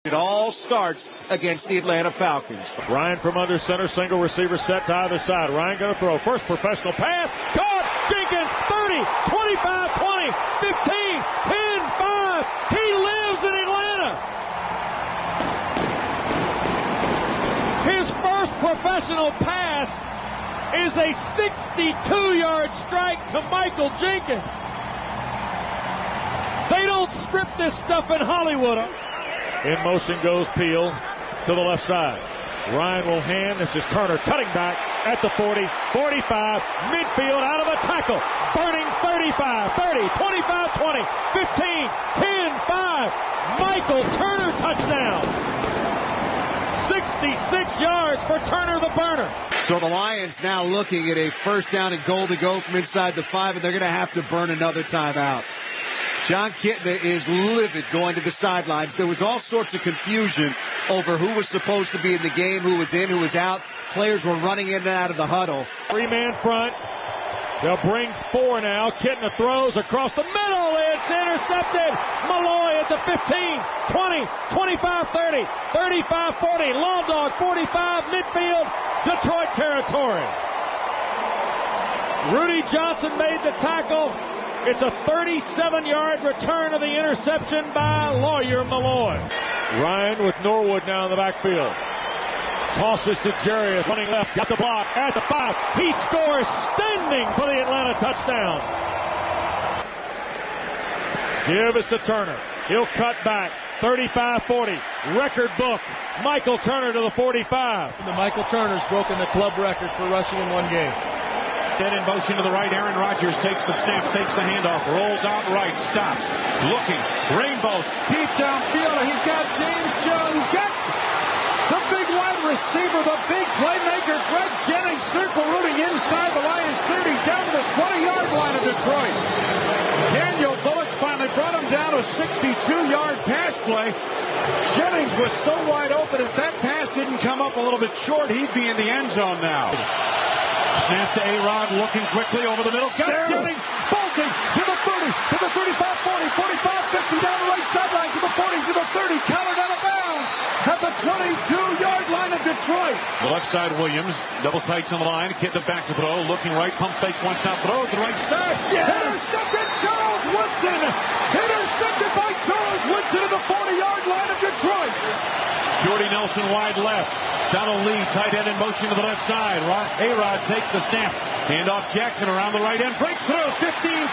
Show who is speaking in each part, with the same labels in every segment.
Speaker 1: It all starts against the Atlanta Falcons.
Speaker 2: Ryan from under center, single receiver set to either side. Ryan going to throw. First professional pass. Caught. Jenkins, 30, 25, 20, 15, 10, 5. He lives in Atlanta. His first professional pass is a 62-yard strike to Michael Jenkins. They don't script this stuff in Hollywood. In motion goes Peel to the left side. Ryan will hand. This is Turner cutting back at the 40, 45, midfield out of a tackle. Burning 35, 30, 25, 20, 15, 10, 5. Michael Turner touchdown. 66 yards for Turner the Burner.
Speaker 1: So the Lions now looking at a first down and goal to go from inside the 5, and they're going to have to burn another timeout. Jon Kitna is livid going to the sidelines. There was all sorts of confusion over who was supposed to be in the game, who was in, who was out. Players were running in and out of the huddle.
Speaker 2: 3-man front. They'll bring 4 now. Kitna throws across the middle. It's intercepted. Malloy at the 15, 20, 25, 30, 35, 40. Law Dog 45, midfield, Detroit territory. Rudy Johnson made the tackle. It's a 37-yard return of the interception by Lawyer Malloy. Ryan with Norwood now in the backfield. Tosses to Jarius, running left, got the block at the 5. He scores standing for the Atlanta touchdown. Give is to Turner. He'll cut back. 35-40. Record book. Michael Turner to the 45.
Speaker 3: The Michael Turner's broken the club record for rushing in one game.
Speaker 4: Then in motion to the right, Aaron Rodgers takes the snap, takes the handoff, rolls out right, stops, looking, rainbows, deep downfield. He's got James Jones. He's got the big wide receiver, the big playmaker, Greg Jennings, circle rooting inside the Lions 30, down to the 20-yard line of Detroit. Daniel Bullocks finally brought him down to a 62-yard pass play. Jennings was so wide open, if that pass didn't come up a little bit short, he'd be in the end zone now. Snap to A-Rod, looking quickly over the middle. Got Jennings, bolting to the 30, to the 35, 40, 45, 50, down the right sideline, to the 40, to the 30, countered out of bounds at the 22-yard line of Detroit. The left side, Williams, double tights on the line, Kitna back to throw, looking right, pump fakes, one shot throw to the right side. Yes! Intercepted, Charles Woodson! Intercepted by Charles Woodson at the 40-yard line of Detroit. Jordy Nelson wide left. Donald Lee, tight end in motion to the left side. A-Rod takes the snap. Hand off Jackson around the right end. Breaks through. 15, 10,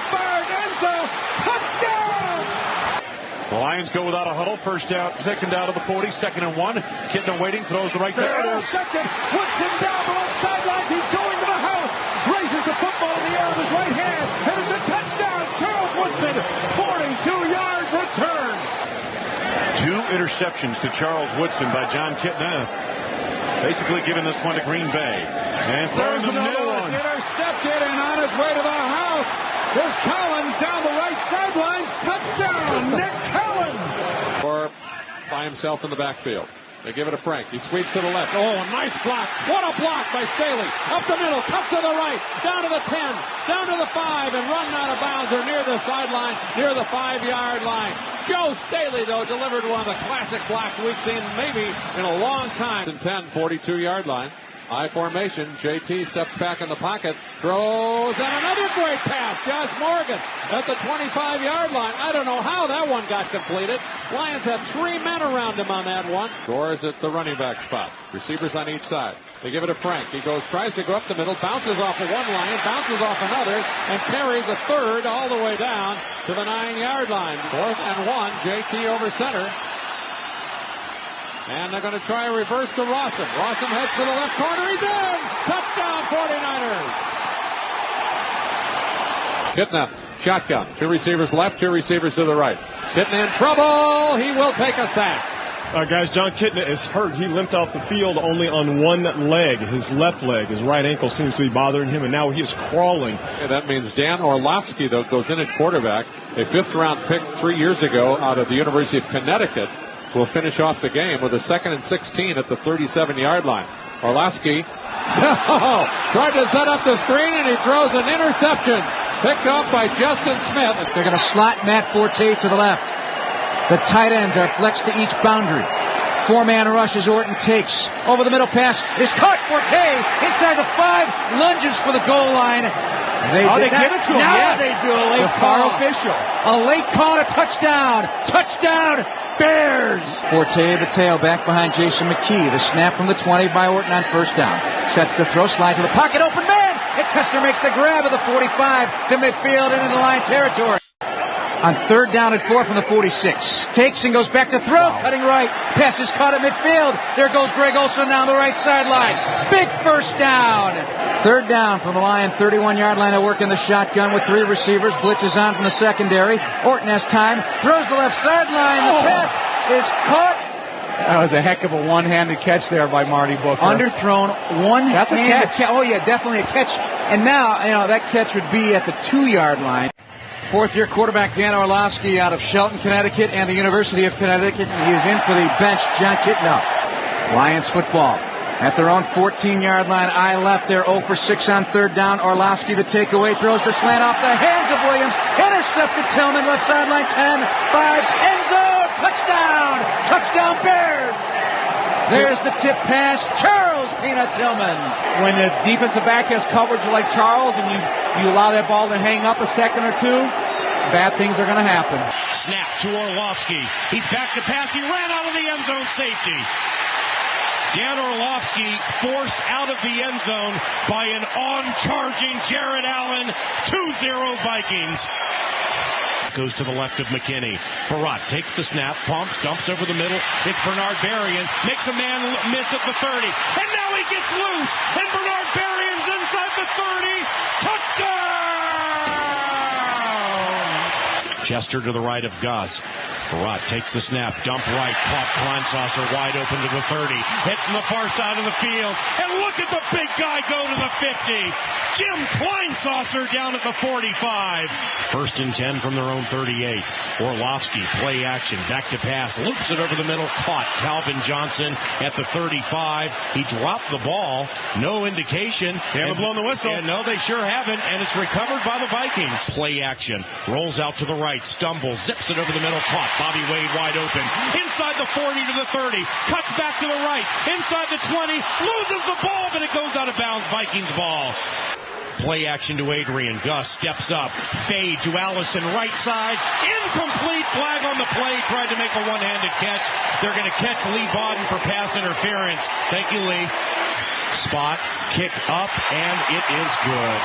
Speaker 4: fired, end zone. Touchdown! The Lions go without a huddle. First out, second out of the 40. 2nd and 1. Kitna waiting. Throws the right side. Intercepted. Woodson down the left sidelines. He's going to the house. Raises the football in the air with his right hand. And it's a touchdown. Charles Woodson. 42-yard return. 2 interceptions to Charles Woodson by Jon Kitna. Basically giving this one to Green Bay. And throwing the middle one. Intercepted and on his way to the house. There's Collins down the right sidelines. Touchdown, Nick Collins.
Speaker 5: Or by himself in the backfield. They give it to Frank. He sweeps to the left. Oh, nice block. What a block by Staley. Up the middle, cut to the right, down to the 10, down to the 5, and run out of bounds or near the sideline, near the 5-yard line. Joe Staley, though, delivered one of the classic blocks we've seen maybe in a long time. 10, 42-yard line. High formation. JT steps back in the pocket, throws, and another great pass. Josh Morgan at the 25-yard line. I don't know how that one got completed. Lions have 3 men around him on that one. Scores at the running back spot. Receivers on each side. They give it to Frank. He tries to go up the middle, bounces off of one Lion, bounces off another, and carries a third all the way down to the 9-yard line. 4th and 1. JT over center. And they're going to try a reverse to Rawson. Rawson heads to the left corner. He's in! Touchdown, 49ers! Kitna, shotgun. 2 receivers left, 2 receivers to the right. Kitna in trouble. He will take a sack.
Speaker 6: Guys, Jon Kitna is hurt. He limped off the field only on one leg. His left leg, his right ankle seems to be bothering him, and now he is crawling.
Speaker 5: Okay, that means Dan Orlovsky, though, goes in at quarterback. A 5th-round pick 3 years ago out of the University of Connecticut. Will finish off the game with a 2nd and 16 at the 37-yard line. Orlovsky tried to set up the screen, and he throws an interception. Picked up by Justin Smith.
Speaker 7: They're going to slot Matt Forte to the left. The tight ends are flexed to each boundary. Four-man rush as Orton takes. Over the middle pass is caught. Forte inside the 5, lunges for the goal line.
Speaker 3: They give it to him. Yeah, they do. A late call. Official.
Speaker 7: A late call, a touchdown. Touchdown, Bears. Forte the tailback behind Jason McKee. The snap from the 20 by Orton on first down. Sets the throw, slide to the pocket, open man. And Tester makes the grab of the 45 to midfield and into line territory. On third down and 4 from the 46. Takes and goes back to throw. Wow. Cutting right. Pass is caught at midfield. There goes Greg Olsen down the right sideline. Big first down. Third down from the Lion 31-yard line. They work in the shotgun with 3 receivers. Blitz is on from the secondary. Orton has time. Throws the left sideline. The pass is caught.
Speaker 3: That was a heck of a one-handed catch there by Marty Booker.
Speaker 7: Underthrown, one-handed
Speaker 3: That's a catch.
Speaker 7: Oh, yeah, definitely a catch. And now, that catch would be at the 2-yard line. Fourth-year quarterback Dan Orlovsky out of Shelton, Connecticut, and the University of Connecticut. He is in for the bench, John Kitno. Lions football at their own 14-yard line. Eye left, they're 0 for 6 on third down. Orlovsky, the takeaway, throws the slant off the hands of Williams. Intercepted Tillman, left sideline, 10, 5, end zone, touchdown! Touchdown, Bears! There's the tip pass, Charles Peanut Tillman.
Speaker 3: When the defensive back has coverage like Charles and you allow that ball to hang up a second or two, bad things are going to happen.
Speaker 4: Snap to Orlovsky. He's back to pass. He ran out of the end zone, safety. Dan Orlovsky forced out of the end zone by an on-charging Jared Allen. 2-0 Vikings. Goes to the left of McKinney. Farad takes the snap, pumps, dumps over the middle. It's Bernard Berrien. Makes a man miss at the 30. And now he gets loose. And Bernard Berrien's inside the 30. Touchdown! Chester to the right of Gus. Farad takes the snap, dump right, caught Kleinsasser wide open to the 30. Hits to the far side of the field. And look at the big guy go to the 50. Jim Kleinsasser down at the 45. First and 10 from their own 38. Orlovsky, play action, back to pass, loops it over the middle, caught Calvin Johnson at the 35. He dropped the ball, no indication.
Speaker 6: They haven't blown the whistle.
Speaker 4: Yeah, no, they sure haven't, and it's recovered by the Vikings. Play action, rolls out to the right, stumbles, zips it over the middle, caught Bobby Wade wide open. Inside the 40 to the 30, cuts back to the right, inside the 20, loses the ball, but it goes out of bounds. Vikings ball. Play action to Adrian. Gus steps up. Fade to Allison. Right side. Incomplete. Flag on the play. Tried to make a one-handed catch. They're going to catch Lee Bodden for pass interference. Thank you, Lee. Spot. Kick up. And it is good.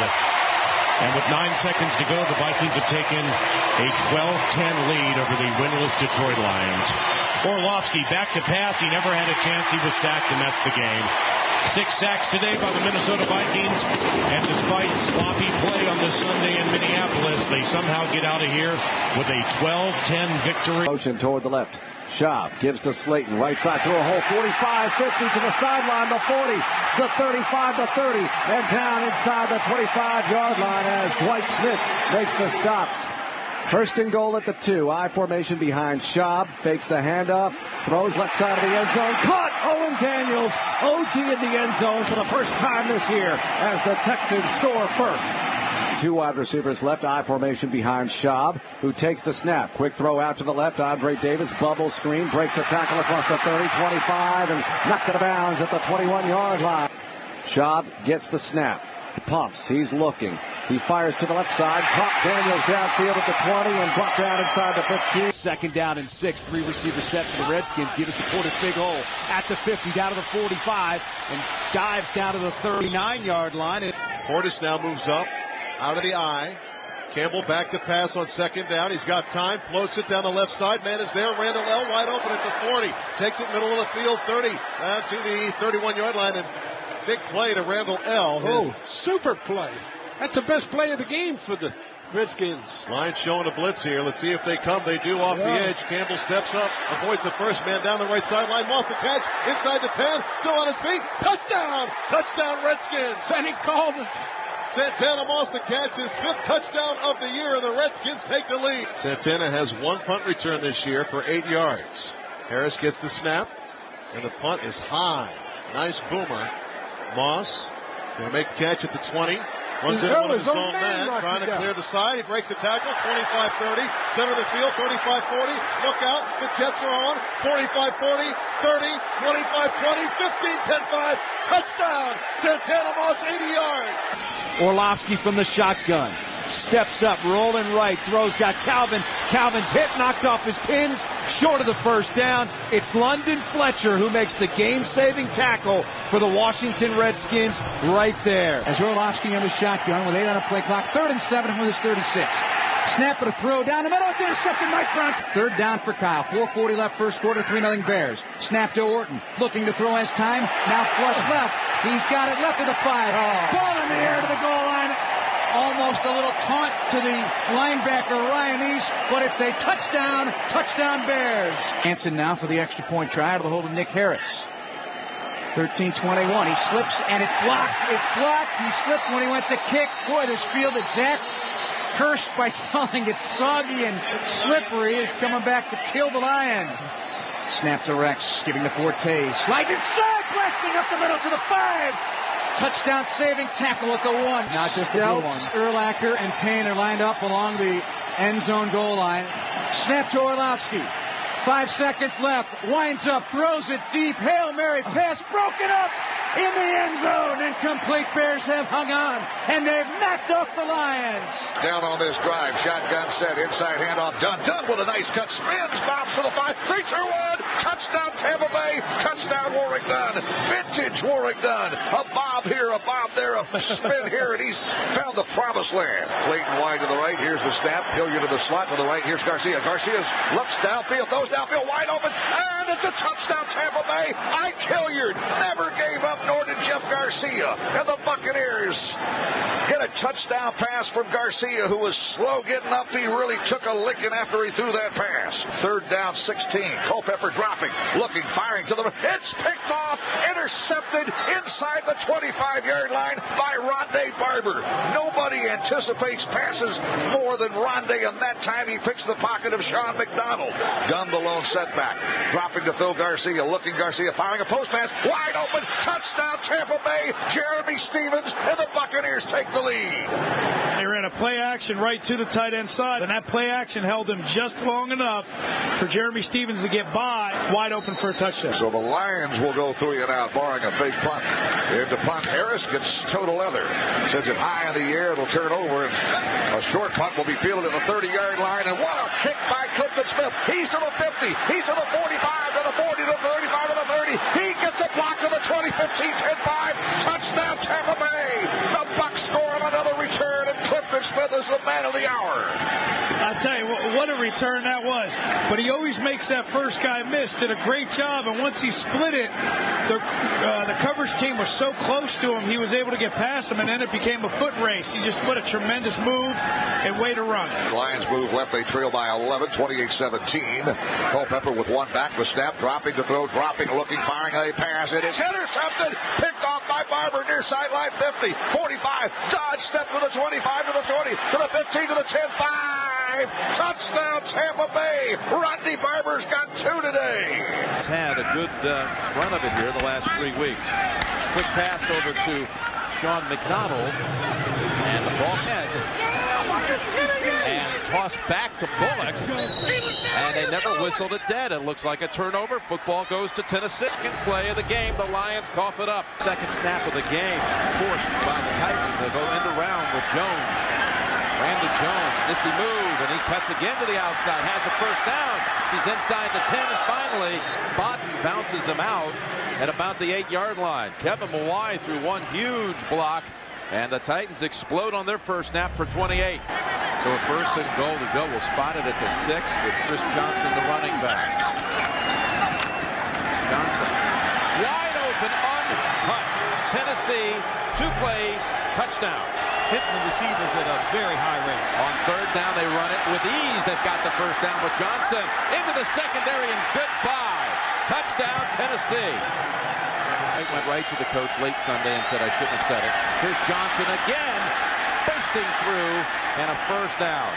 Speaker 4: And with 9 seconds to go, the Vikings have taken a 12-10 lead over the winless Detroit Lions. Orlovsky back to pass. He never had a chance. He was sacked, and that's the game. 6 sacks today by the Minnesota Vikings, and despite sloppy play on this Sunday in Minneapolis, they somehow get out of here with a 12-10 victory.
Speaker 1: Motion toward the left. Schaub gives to Slayton. Right side through a hole. 45, 50 to the sideline. The 40, the 35, the 30, and down inside the 25-yard line as Dwight Smith makes the stop. First and goal at the 2. I formation behind Schaub. Fakes the handoff. Throws left side of the end zone. Caught! Owen Daniels. OD in the end zone for the first time this year as the Texans score first. 2 wide receivers left. I formation behind Schaub, who takes the snap. Quick throw out to the left. Andre Davis, bubble screen, breaks a tackle across the 30, 25, and knocked it out of bounds at the 21-yard line. Schaub gets the snap. He pumps. He's looking. He fires to the left side. Caught Daniels downfield at the 20 and brought down inside the 15. Second down and 6. 3 receivers set for the Redskins. Give us the Portis big hole at the 50, down to the 45, and dives down to the 39-yard line.
Speaker 8: Portis now moves up. Out of the eye. Campbell back to pass on second down. He's got time. Floats it down the left side. Man is there. Randall L. wide open at the 40. Takes it middle of the field. 30. Down to the 31-yard line. And big play to Randall L.
Speaker 5: Super play. That's the best play of the game for the Redskins.
Speaker 8: Lions showing a blitz here. Let's see if they come. They do off the edge. Campbell steps up. Avoids the first man down the right sideline. Off the catch. Inside the 10. Still on his feet. Touchdown. Touchdown Redskins.
Speaker 5: And he called it.
Speaker 8: Santana Moss to catch his 5th touchdown of the year, and the Redskins take the lead. Santana has 1 punt return this year for 8 yards. Harris gets the snap, and the punt is high. Nice boomer. Moss going to make the catch at the 20. Runs in one of his own men, trying to clear the side. He breaks the tackle, 25-30. Center of the field, 35-40. Look out, the Jets are on. 45-40, 30, 25-20, 15-10-5. Touchdown, Santana Moss, 80 yards.
Speaker 1: Orlovsky from the shotgun. Steps up, rolling right, throws, got Calvin. Calvin's hit, knocked off his pins, short of the first down. It's London Fletcher who makes the game-saving tackle for the Washington Redskins right there.
Speaker 7: As Orlovsky on the shotgun with 8 on a play clock, 3rd and 7 from his 36. Snap of the throw down the middle, it's intercepted right front. 3rd down for Kyle, 4:40 left first quarter, 3-0 Bears. Snap to Orton, looking to throw, has time, now flush left. He's got it left to the 5. Ball in the air to the goal line. Almost a little taunt to the linebacker, Ryan East, but it's a touchdown, touchdown Bears. Hanson now for the extra point try out of the hold of Nick Harris. 13-21, he slips and it's blocked, He slipped when he went to kick. Boy, this field is cursed by telling it's soggy and slippery. Is coming back to kill the Lions. Snap to Rex, giving the Forte. Slides inside, blasting up the middle to the 5. Touchdown saving tackle at the 1. Not just the ones. Urlacher and Payne are lined up along the end zone goal line. Snap to Orlovsky. 5 seconds left. Winds up, throws it deep. Hail Mary pass broken up in the end zone. Incomplete. Bears have hung on, and they've knocked off the Lions.
Speaker 9: Down on this drive. Shotgun set. Inside handoff. Dunn with a nice cut. Spins. Bobs to the 5. 3-2-1. Touchdown Tampa Bay. Touchdown Warwick Dunn. Vintage Warwick Dunn. A bob here, a bob there, a spin here, and he's found the promised land. Clayton wide to the right. Here's the snap. Hilliard to the slot to the right. Here's Garcia. Garcia's looks downfield. Those downfield wide open, and it's a touchdown Tampa Bay. Ike Hilliard never gave up, nor did Jeff Garcia. And the Buccaneers get a touchdown pass from Garcia, who was slow getting up. He really took a licking after he threw that pass. 3rd down, 16. Culpepper dropping, looking, firing to the... It's picked off, intercepted inside the 25-yard line by Rondé Barber. Nobody anticipates passes more than Rondé, and that time he picks the pocket of Sean McDonald. Dunn the lone setback. Dropping to Phil Garcia. Looking Garcia. Firing a post pass. Wide open. Touchdown Tampa Bay. Jeremy Stevens. And the Buccaneers take the lead.
Speaker 10: They ran a play action right to the tight end side. And that play action held him just long enough for Jeremy Stevens to get by. Wide open for a touchdown.
Speaker 9: So the Lions will go 3 and out, barring a fake punt. Into punt. Harris gets total leather. Sends it high in the air. It'll turn over. And a short punt will be fielded at the 30-yard line. And what a kick by Clifton Smith. He's to the 50. He's to the 45, to the 40, to the 35, to the 30. He gets a block to the 20, 15, 10, 5. Touchdown Tampa Bay. The Bucs score on another return, and Clifton Smith is the man of the hour.
Speaker 10: I tell you, what a return that was. But he always makes that first guy miss. Did a great job, and once he split it, the coverage team was so close to him, he was able to get past him, and then it became a foot race. He just put a tremendous move and way to run.
Speaker 9: Lions move left. They trail by 11, 28-17. Culpepper with one back. The snap, dropping to throw, dropping, looking, firing a pass. It is intercepted. Picked off by Barber near sideline 50, 45. Dodge step to the 25, to the 20, to the 15, to the 10, 5. Touchdown Tampa Bay. Rodney Barber's got 2 today.
Speaker 11: He's had a good run of it here the last 3 weeks. Quick pass over to Sean McDonald. And the ball head. And tossed back to Bullock. And they never whistled it dead. It looks like a turnover. Football goes to Tennessee. Second play of the game. The Lions cough it up. Second snap of the game. Forced by the Titans. They go end around with Jones. Brandon Jones, nifty move, and he cuts again to the outside, has a first down. He's inside the 10, and finally, Bodden bounces him out at about the 8-yard line. Kevin Mawai threw one huge block, and the Titans explode on their first snap for 28. So a 1st and goal to go. We'll spot it at the 6 with Chris Johnson, the running back. Johnson, wide open, untouched. Tennessee, 2 plays, touchdown.
Speaker 12: Hitting the receivers at a very high rate.
Speaker 11: On 3rd down, they run it with ease. They've got the first down with Johnson into the secondary, and goodbye. Touchdown, Tennessee. I went right to the coach late Sunday and said I shouldn't have said it. Here's Johnson again, bursting through, and a first down.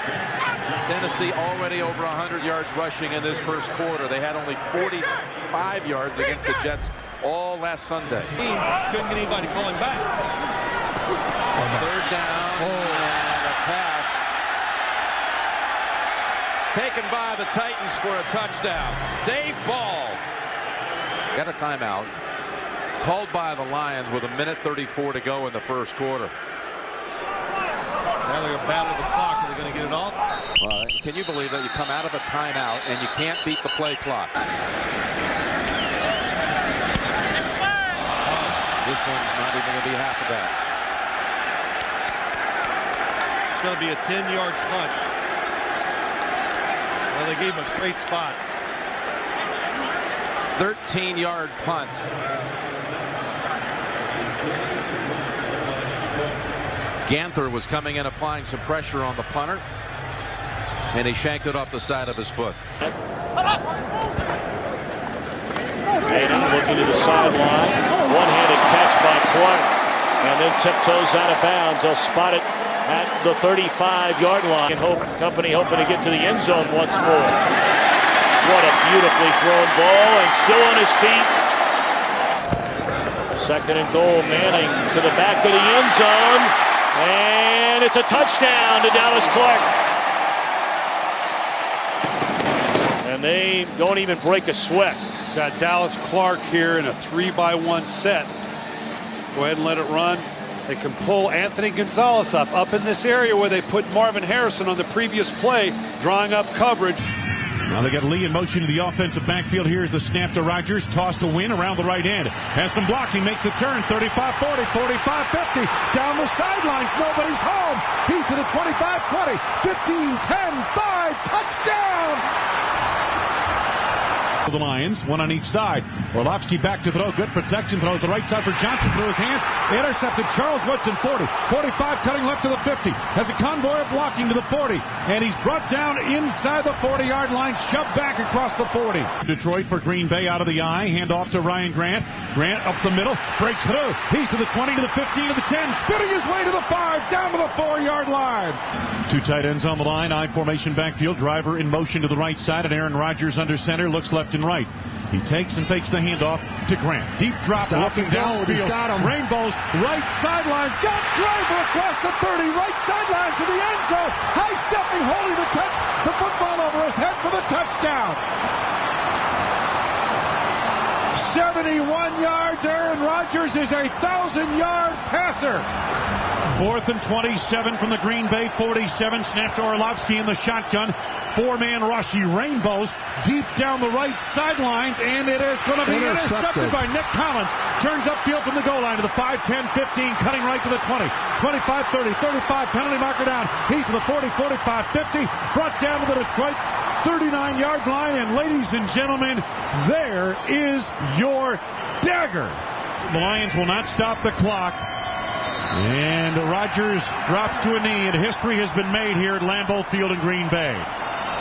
Speaker 11: Tennessee already over 100 yards rushing in this first quarter. They had only 45 yards against the Jets all last Sunday.
Speaker 12: Couldn't get anybody calling back.
Speaker 11: Third down and a pass taken by the Titans for a touchdown. Dave Ball got a timeout called by the Lions with 1:34 to go in the first quarter.
Speaker 12: Now they're going to battle the clock. Are they going to get it off?
Speaker 11: Well, can you believe that you come out of a timeout and you can't beat the play clock? This one's not even going to be half of that.
Speaker 12: It's going to be a 10-yard punt. Well, they gave him a great spot.
Speaker 11: 13-yard punt. Ganther was coming in, applying some pressure on the punter, and he shanked it off the side of his foot.
Speaker 2: Hayden looking to the sideline. One-handed catch by Clark. And then tiptoes out of bounds. They'll spot it at the 35-yard line. Company hoping to get to the end zone once more. What a beautifully thrown ball, and still on his feet. Second and goal, Manning to the back of the end zone. And it's a touchdown to Dallas Clark. And they don't even break a sweat.
Speaker 13: Got Dallas Clark here in a 3-by-1 set. Go ahead and let it run. They can pull Anthony Gonzalez up in this area where they put Marvin Harrison on the previous play, drawing up coverage.
Speaker 4: Now they got Lee in motion to the offensive backfield. Here's the snap to Rodgers. Toss to Wynn around the right end. Has some blocking. Makes a turn. 35-40, 45-50. Down the sidelines. Nobody's home. He's to the 25-20, 15-10, 5. Touchdown! The Lions, one on each side. Orlovsky back to throw. Good protection. Throws the right side for Johnson through his hands. Intercepted. Charles Woodson, 40. 45, cutting left to the 50. Has a convoy of blocking to the 40. And he's brought down inside the 40-yard line. Shoved back across the 40. Detroit for Green Bay out of the eye. Hand off to Ryan Grant. Grant up the middle. Breaks through. He's to the 20, to the 15, to the 10. Spinning his way to the 5. Down to the 4-yard line. Two tight ends on the line. I formation backfield. Driver in motion to the right side. And Aaron Rodgers under center. Looks left and right. He takes and fakes the handoff to Grant. Deep drop, looking downfield. He's got him. Rainbows, right sidelines. Got Driver across the 30. Right sideline to the end zone. High stepping, holding the touch. The football over his head for the touchdown. 71 yards. Aaron Rodgers is a 1,000-yard passer. 4th and 27 from the Green Bay 47. Snap to Orlovsky in the shotgun. 4-man rush. He rainbows deep down the right sidelines, and it is going to be intercepted by Nick Collins. Turns upfield from the goal line to the 5, 10, 15, cutting right to the 20, 25, 30, 35, penalty marker down. He's to the 40, 45, 50, brought down to the Detroit 39-yard line, and ladies and gentlemen, there is your dagger. The Lions will not stop the clock. And Rodgers drops to a knee, and history has been made here at Lambeau Field in Green Bay.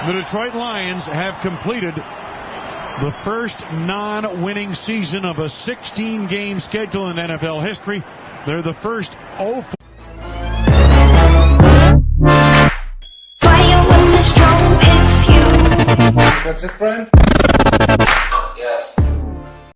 Speaker 4: The Detroit Lions have completed the first non-winning season of a 16-game schedule in NFL history. They're the first 0-4.
Speaker 14: Fire when the strong hits you.
Speaker 15: That's it, Brian?